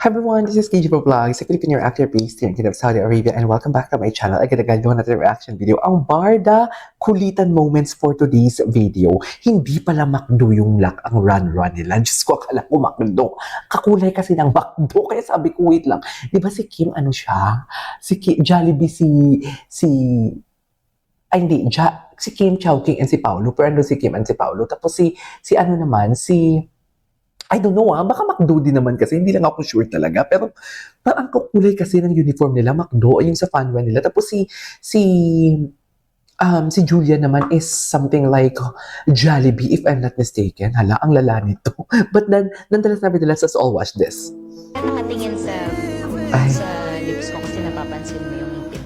Hi everyone, this is KG Vlogs, a Filipino actor based here in Kingdom of Saudi Arabia, and welcome back to my channel. Agad-agad doon natin reaction video. Ang Barda kulitan moments for today's video. Hindi pala McDo yung lock ang run nila. Diyos ko, akala ko McDo. Kakulay kasi ng McDo, kaya sabi ko, wait lang. Di ba si Kim, ano siya? Si Kim, Jollibee, ay hindi, si Kim Chowking and si Paolo. Pero ano si Kim and si Paolo. Tapos si ano naman, I don't know baka McDo din naman kasi, hindi lang ako sure talaga. Pero parang ang kukulay kasi ng uniform nila, McDo, yung sa fanwear nila. Tapos si Julia naman is something like Jollibee, if I'm not mistaken. Hala, ang lala nito. But then, nonetheless, let's all watch this. Nakatingin sa lips ko kasi napapansin mo yung ngipin.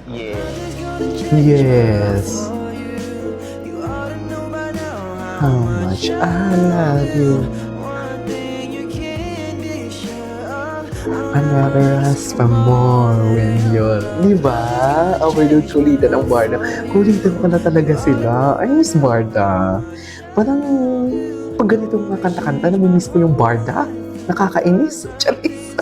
Yes. How much I love you. I never ask for more when you're... Diba? Overload kulitan ang Barda. Kulitan pala talaga sila. Ay, Miss Barda. Parang pag ganito mga kanta-kanta, namimiss ko yung Barda. Nakakainis. Charis.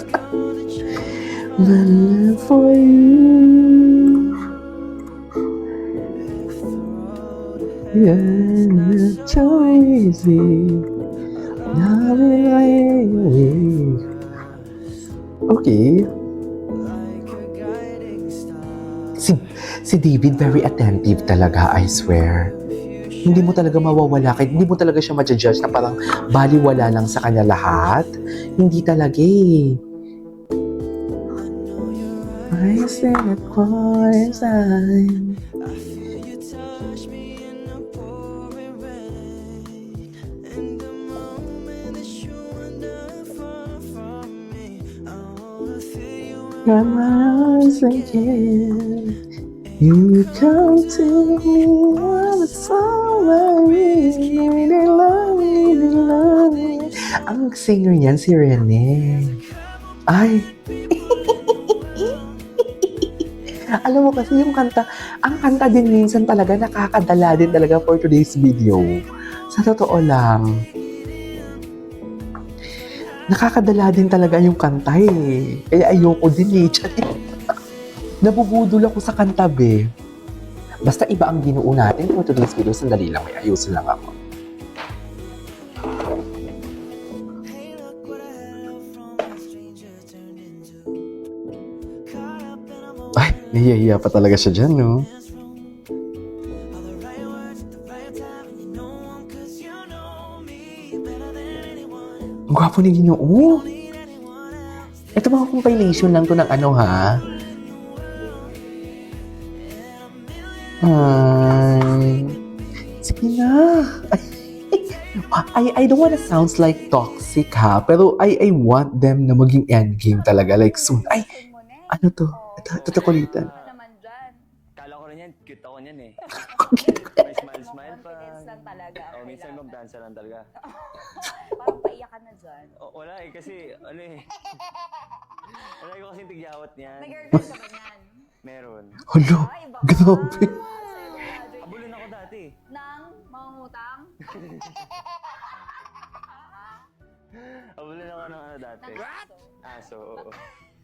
My love for you. Yeah, so easy. Now we're okay. Si David very attentive talaga, I swear. Hindi mo talaga mawawala, hindi mo talaga siya ma-judge na parang baliwala lang sa kanya lahat. Hindi talaga eh. I said it twice time. Come on, again. You come to me, I'm sorry. Really love me. Ang singer niyan, si Rene. Ay! Alam mo kasi yung kanta, ang kanta din minsan talaga nakakadala din talaga for today's video. Sa totoo lang. Nakakadala din talaga yung kanta eh. Kaya ayoko din eh. Nabubudol ako sa kanta be. Basta iba ang ginuo natin for today's video. Sandali lang, may ayusin lang ako. Ay, nahihiya pa talaga siya dyan, no? Ang gwapo ni Ginoo. Ito mga compilation lang to ng ano ha. Ay. Sige na. I don't wanna sound like toxic ha. Pero I want them na maging endgame talaga. Like soon. Ay, ano to? Ito kulitan. Kala ko rin yan, cute ako niyan eh. Cute ko. May smile pa. Confidence lang talaga. Oh, minsan mag-dancer lang talaga. Parang paiyak ka na dyan. Oh, wala eh, kasi ano eh. Wala ko kasing tigyawat niyan. Nag-girlfriend ka ba niyan? Meron. Hala, grabe. Abulin ako dati. Nang mangungutang? Abulin ako ng ano dati. What? Aso.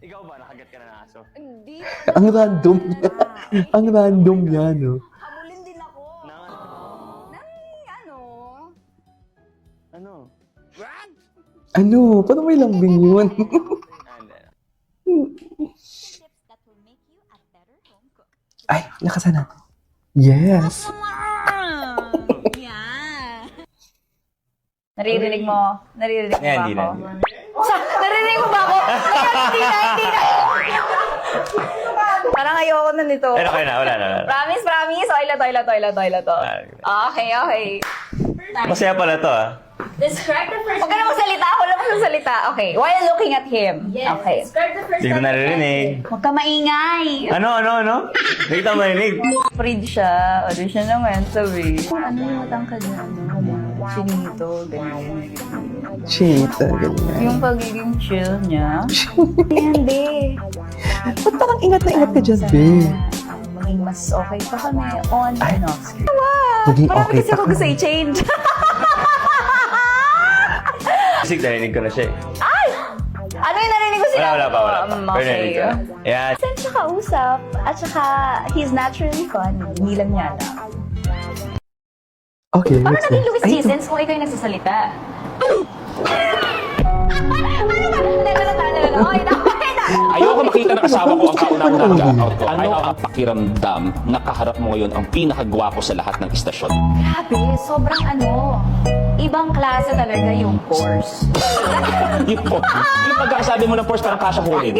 Ikaw ba, nakagat ka na ng aso? Hindi. Ang random niya. Ang random niya, no? Habulin din ako. Nang ano? ano? What? Ano? Paano may lambing yun? Ay, lakasan natin. Yes. Yeah. Naririnig mo? Naririnig mo ba Hindi ako? na. Naririnig mo ba ako? Hindi na. Parang ayoko na nito. Pero kayo na, wala na. Promise. Toilet to. Okay. Masaya pala to ah. Describe the first Huwag ka na magsalita. Ako lang magsalita. Okay. While looking at him. Yes. Okay. Describe the first Hindi ko time. naririnig. Huwag ka maingay. Ano? Nakita mo marinig? Freed siya. Ano siya naman, sabi. Ano yung matangkad niya? Chinito, ganyan. Chita, ganyan. Yung pagiging chill niya. Hindi. Ba't parang ingat na ingat ka dyan, be? Maging mas okay pa kami on and off screen. Maging Parang okay kasi pa ako kami. gusto i-change. Kasi narinig ko na siya eh. Ay! Ano yung narinig ko sila. Wala pa. Okay. Yeah. Saan siya kausap? At saka, he's naturally funny. Hindi lang niya alam. Okay, Paano what's naging next? Louis Ay, Seasons kung ikaw yung nagsasalita? Ayoko makita ng asawa ko ang kauna-unang Ano? out ko. Ano ang pakiramdam na kaharap mo ngayon ang pinakagwapo sa lahat ng istasyon? Grabe, sobrang ibang klase talaga yung course. Yung pagkakasabi mo ng Porsche parang kasha hulin.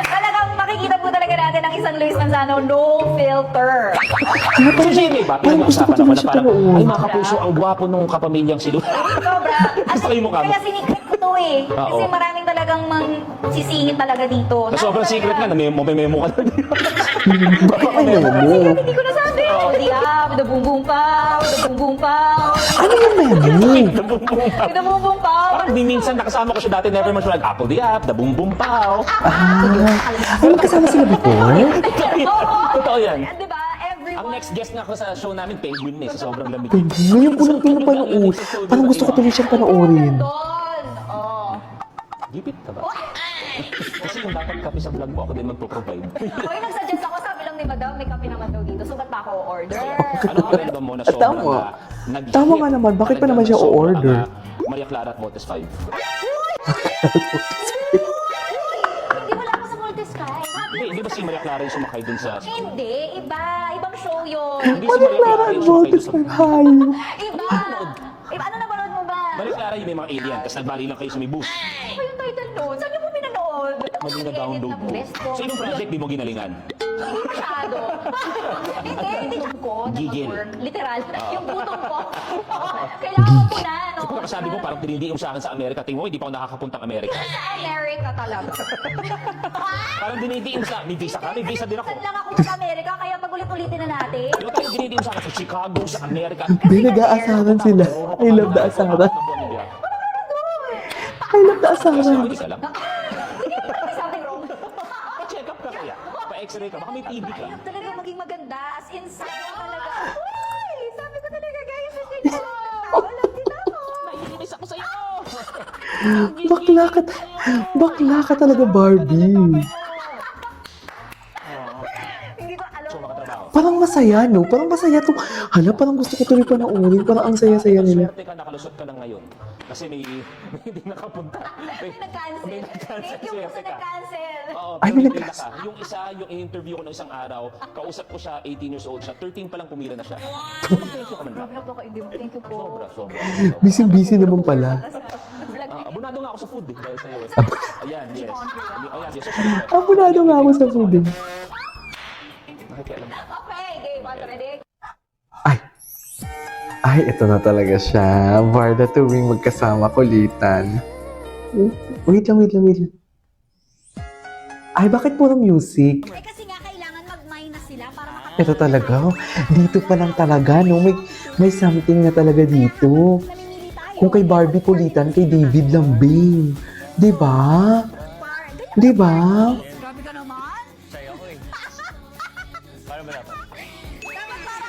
Talagang makikita po talaga natin ang isang Luis Manzano, no filter. Kasi siya yung iba, pinag-uusapan ako na parang, ay mga kapuso, ang gwapo nung kapamilyang si Lu. Sobra. Gusto ko yung mukha mo. Kaya sinikret ko to eh. Kasi Oo. maraming talagang sisingit talaga dito. Sobrang secret nga, na may memo ka na. Bakit may memo? Hindi ko nasabi. Oh, di with the boom boom pow, with the boom boom pow, Ano yung memo? with the boom boom pow. Parang di minsan nakasama ko siya dati, never much like Apple the App, the Boom Boom Pow. Ay, magkasama sila before? Totoo yan. Di ba? Ang Everyone. next guest nga ko sa show namin, Penguin na sa sobrang lamig. Ngayon ko lang pinapanood. Parang gusto ko tuloy siyang panoorin. Doon. Oh. Gipit ka ba? Kasi yung dapat kape sa vlog mo, ako din magpo-provide. So, yung nag-suggest ako, sabi lang ni Madam, may kape naman daw dito. So, ba't pa ako order? Ano pa rin mo na sobrang Tama. nag-hit? Tama nga naman, bakit pa naman siya Sobrang, o-order? Maria Clara at Montes 5. Hindi, wala ako sa Multis Sky. Hindi ba si Maria Clara yung sumakay dun sa... Hindi, iba. Ibang show yun. Hindi si Maria Clara yung sumakay dun sa... Hayo. Iba. Iba. Ano napanood mo ba? Maria Clara yung may mga alien, tapos nagbali lang kayo sa may bus. Ano yung title doon? Saan niyo po pinanood? Mali na download mo. Best ko. So, yung project, di mo ginalingan? Hindi masyado. Hindi ko. Gigil. Nag-work. Literal. Yung butong ko. Kailangan ko na. No? Kung sabi mo, parang tiniliim sa akin sa Amerika. Tingin mo, hindi pa ako nakakapuntang Amerika. Sa Amerika talaga. Parang dinidiin sa... May visa ka? May visa din ako. Saan lang ako sa Amerika, kaya pag-ulit-ulitin na natin. Yung tayo dinidiin sa akin sa Chicago, sa Amerika. May nag-aasaran sila. I love the asaran. I love the asaran. Hindi ka lang. Something wrong. Pa-check up ka kaya. Pa-x-ray ka. Baka may TB ka. Kaya talaga maging maganda. As in, sabi ko talaga. Uy! Sabi ko talaga, guys. Hindi ko. Alam din ako. Naiinis ako sa'yo! Bakla ka talaga, Barbie. Hindi ko alam. So, makatrabaho. Parang masaya, no? Parang masaya to. Hala, parang gusto ko tuloy panoorin. Parang ang saya-saya nila. Swerte ka, nakalusot ka lang ngayon. Kasi may hindi nakapunta. May nag-cancel. Thank you po sa Swerte ka. nag-cancel. Oo, Ay, pero may hindi nagkas- ka. Yung isa, yung in-interview ko ng isang araw, kausap ko siya, 18 years old siya, 13 pa lang pumira na siya. Thank you ka man ba? Grabe ako, hindi mo. Thank you po. Sobra. Busy-busy naman pala. Abunado nga ako sa food eh, dahil sa'yo eh. Ayan, yes. Ayan, yes. Abunado nga ako sa food eh. Nakikialam. Okay, game on ready. Ay, ito na talaga siya. Barda tuwing magkasama kulitan. Wait lang. Ay, bakit puro music? Eh kasi nga kailangan mag-mine na sila para Ito talaga. Dito pa lang talaga, no? May something na talaga dito. mamimili tayo. Kung kay Barbie kulitan, kay David Lambing. Diba? Diba? Grabe ka naman. Sa'yo ko eh. Paano ba dapat? Dapat para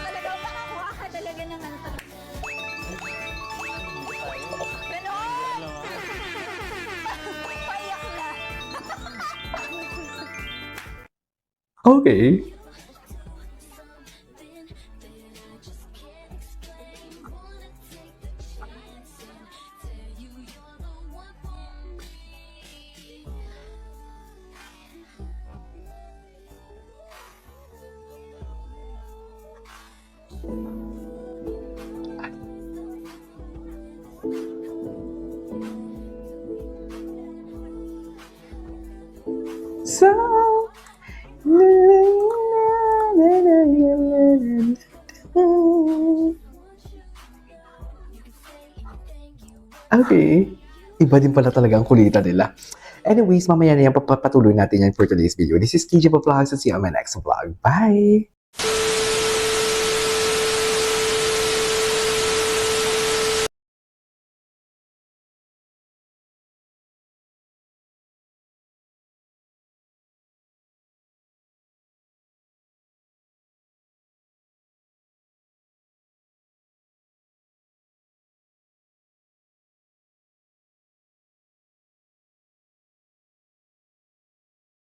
talaga makakuha ka talaga ng Ganon! Paiyak na. Okay. So, okay. Iba din pala talaga ang kulitan nila. Anyways, mamaya na yan, papatuloy natin yan for today's video. This is KJ Vlogs at see you on my next vlog. Bye!